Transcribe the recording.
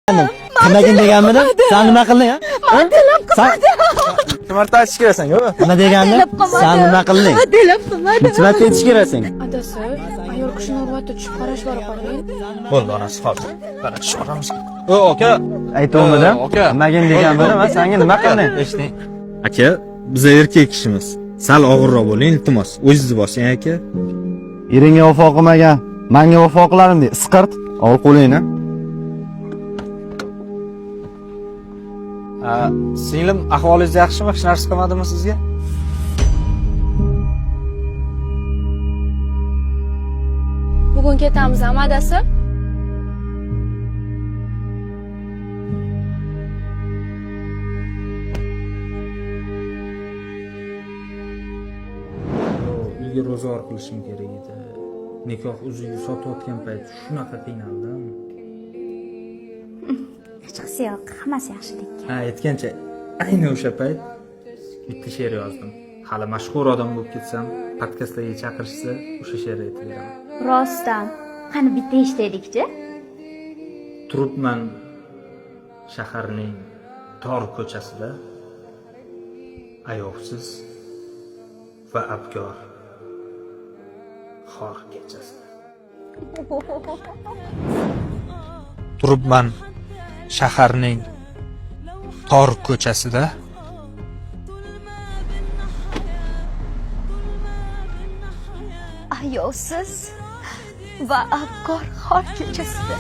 Qilmagin deganmidi? Sen nima qilding, ha? Men tilab qilmadim. Necha marta aytish keraksan, yo'q? Nima deganni? Sen nima qilding? Tilab qilmadim. Necha marta aytish keraksan? Adasi, ayol kishini urvatda tushib qarash bor qoling. Bo'ldi, onasi hozir. Qarash olamiz. O aka, Aytolmadim. aka. Qilmagin deganmidi? Men senga nima qildim? Eshiting. Aka, biz erkak kishimiz. Sal og'irroq bo'ling, iltimos. O'zingizni bosing, aka. Eringga vafo qilmagan, menga vafo qilarim deb isqirt. Ol qo'lingni. Singlim, ahvolingiz yaxshimi? Hech narsa qilmadimi sizga? Bugun ketamiz, adasi. Uyga ro'zg'or qilishim kerak edi. Nikoh uziga sotayotgan payt shunaqa qiynaldim. Hechqisi yo'q, hammasi yaxshilik. Ha, aytgancha ayni o'sha payt bitta she'r yozdim. Hali mashhur odam bo'lib ketsam, podkastlarga chaqirishsa, o'sha she'rni aytib beraman. Rostdan. Qani bitta eshitaylik-chi? Turibman shaharning tor ko'chasida, ayovsiz va abgor xor kechasida. Turibman shaharning tor ko'chasida, Ayovsiz va abgor xor kechasida.